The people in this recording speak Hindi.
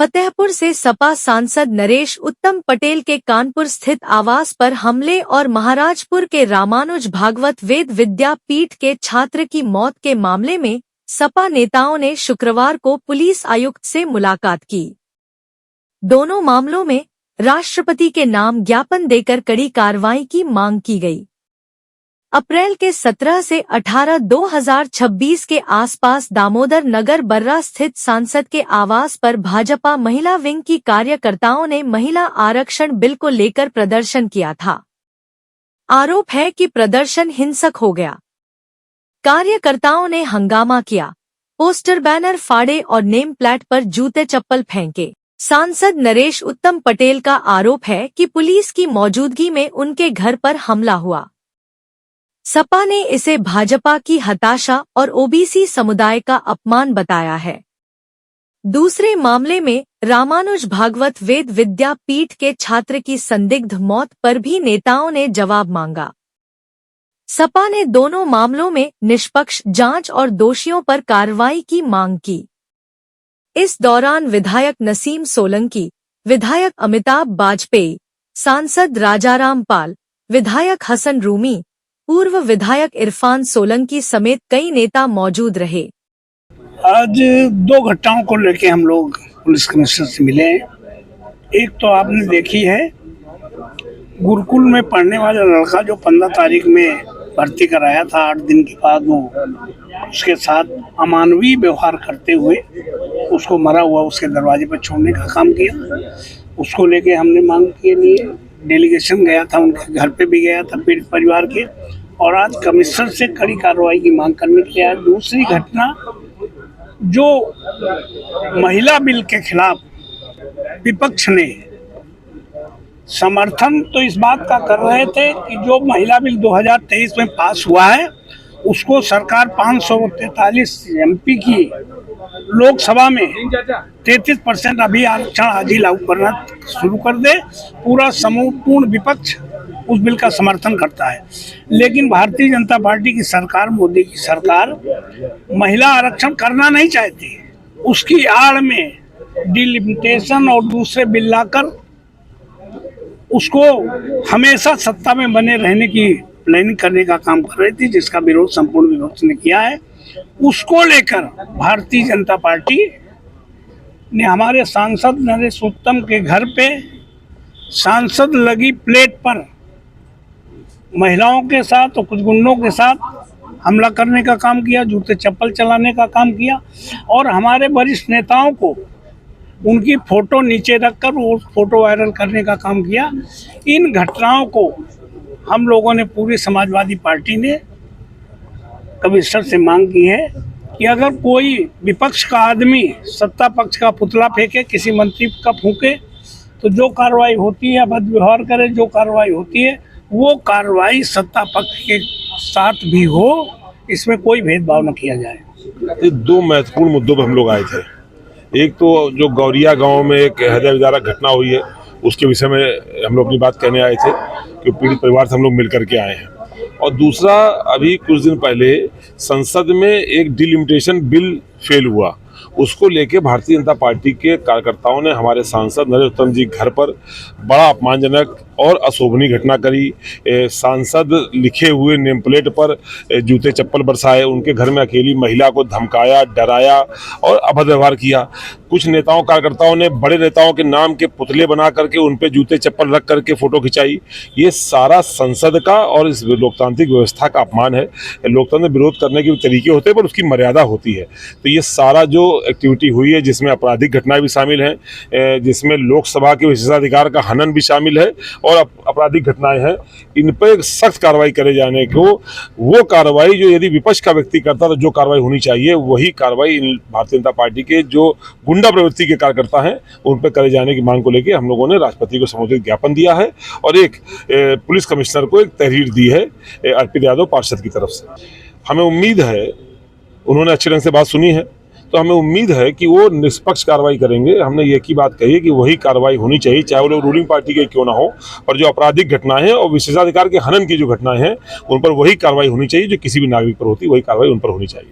फतेहपुर से सपा सांसद नरेश उत्तम पटेल के कानपुर स्थित आवास पर हमले और महाराजपुर के रामानुज भागवत वेद विद्या पीठ के छात्र की मौत के मामले में सपा नेताओं ने शुक्रवार को पुलिस आयुक्त से मुलाकात की। दोनों मामलों में राष्ट्रपति के नाम ज्ञापन देकर कड़ी कार्रवाई की मांग की गई। अप्रैल के 17 से 18 2026 के आसपास दामोदर नगर बर्रा स्थित सांसद के आवास पर भाजपा महिला विंग की कार्यकर्ताओं ने महिला आरक्षण बिल को लेकर प्रदर्शन किया था। आरोप है कि प्रदर्शन हिंसक हो गया। कार्यकर्ताओं ने हंगामा किया, पोस्टर बैनर फाड़े और नेम प्लेट पर जूते चप्पल फेंके। सांसद नरेश उत्तम पटेल का आरोप है कि पुलिस की मौजूदगी में उनके घर पर हमला हुआ। सपा ने इसे भाजपा की हताशा और ओबीसी समुदाय का अपमान बताया है। दूसरे मामले में रामानुज भागवत वेद विद्या पीठ के छात्र की संदिग्ध मौत पर भी नेताओं ने जवाब मांगा। सपा ने दोनों मामलों में निष्पक्ष जांच और दोषियों पर कार्रवाई की मांग की। इस दौरान विधायक नसीम सोलंकी, विधायक अमिताभ बाजपेयी, सांसद राजाराम पाल, विधायक हसन रूमी, पूर्व विधायक इरफान सोलंकी समेत कई नेता मौजूद रहे। आज दो घटनाओं को लेकर हम लोग पुलिस कमिश्नर से मिले। एक तो आपने देखी है, गुरुकुल में पढ़ने वाला लड़का जो 15 तारीख में भर्ती कराया था, 8 दिन के बाद वो उसके साथ अमानवीय व्यवहार करते हुए उसको मरा हुआ उसके दरवाजे पर छोड़ने का काम किया। उसको लेके हमने मांग के लिए डेलीगेशन गया था, उनके घर पे भी गया था पीड़ित परिवार के, और आज कमिश्नर से कड़ी कार्रवाई की मांग करने के लिए आया। दूसरी घटना, जो महिला बिल के खिलाफ विपक्ष ने समर्थन तो इस बात का कर रहे थे कि जो महिला बिल 2023 में पास हुआ है उसको सरकार 543 एमपी की लोकसभा में 33% अभी आरक्षण आज ही लागू करना शुरू कर दे। पूरा समूह पूर्ण विपक्ष उस बिल का समर्थन करता है, लेकिन भारतीय जनता पार्टी की सरकार, मोदी की सरकार महिला आरक्षण करना नहीं चाहती। उसकी आड़ में डिलिमिटेशन और दूसरे बिल लाकर उसको हमेशा सत्ता में बने रहने की प्लानिंग करने का काम कर रही थी, जिसका विरोध संपूर्ण विपक्ष ने किया है। उसको लेकर भारतीय जनता पार्टी ने हमारे सांसद नरेश उत्तम के घर पे सांसद लगी प्लेट पर महिलाओं के साथ और कुछ गुंडों के साथ हमला करने का काम किया, जूते चप्पल चलाने का काम किया, और हमारे वरिष्ठ नेताओं को उनकी फोटो नीचे रखकर वो फोटो वायरल करने का काम किया। इन घटनाओं को हम लोगों ने, पूरी समाजवादी पार्टी ने कमिश्नर से मांग की है कि अगर कोई विपक्ष का आदमी सत्ता पक्ष का पुतला फेंके, किसी मंत्री का फूंके, तो जो कार्रवाई होती है, अभद्र व्यवहार करे, जो कार्रवाई होती है वो कार्रवाई सत्ता पक्ष के साथ भी हो, इसमें कोई भेदभाव न किया जाए। दो महत्वपूर्ण मुद्दों पर हम लोग आए थे। एक तो जो गौरिया गांव में एक हृदय विदारक घटना हुई है, उसके विषय में हम लोग अपनी बात कहने आए थे कि पीड़ित परिवार से हम लोग मिल करके आए हैं। और दूसरा, अभी कुछ दिन पहले संसद में एक डिलिमिटेशन बिल फेल हुआ, उसको लेके भारतीय जनता पार्टी के कार्यकर्ताओं ने हमारे सांसद नरेश उत्तम जी घर पर बड़ा अपमानजनक और अशोभनीय घटना करी। सांसद लिखे हुए नेम प्लेट पर जूते चप्पल बरसाए, उनके घर में अकेली महिला को धमकाया, डराया और अभद्र व्यवहार किया। कुछ नेताओं कार्यकर्ताओं ने बड़े नेताओं के नाम के पुतले बना करके उन पे जूते चप्पल रख करके फोटो खिंचाई। ये सारा संसद का और इस लोकतांत्रिक व्यवस्था का अपमान है। लोकतंत्र में विरोध करने के तरीके होते हैं पर उसकी मर्यादा होती है। तो ये सारा जो एक्टिविटी हुई है, जिसमें आपराधिक घटनाएं भी शामिल हैं, जिसमें लोकसभा के विशेषाधिकार का हनन भी शामिल है और आपराधिक घटनाएं हैं, इन पर सख्त कार्रवाई करे जाने को, वो कार्रवाई जो यदि विपक्ष का व्यक्ति करता तो जो कार्रवाई होनी चाहिए वही कार्रवाई भारतीय जनता पार्टी के जो गुंडा प्रवृत्ति के कार्यकर्ता हैं उन पर करे जाने की मांग को लेकर हम लोगों ने राष्ट्रपति को संबोधित ज्ञापन दिया है और एक पुलिस कमिश्नर को एक तहरीर दी है अर्पित यादव पार्षद की तरफ से। हमें उम्मीद है, उन्होंने अच्छे ढंग से बात सुनी है, तो हमें उम्मीद है कि वो निष्पक्ष कार्रवाई करेंगे। हमने एक ही बात कही है कि वही कार्रवाई होनी चाहिए, चाहे वो लोग रूलिंग पार्टी के क्यों ना हो, और जो आपराधिक घटनाएं हैं और विशेषाधिकार के हनन की जो घटनाएं हैं उन पर वही कार्रवाई होनी चाहिए जो किसी भी नागरिक पर होती है, वही कार्रवाई उन पर होनी चाहिए।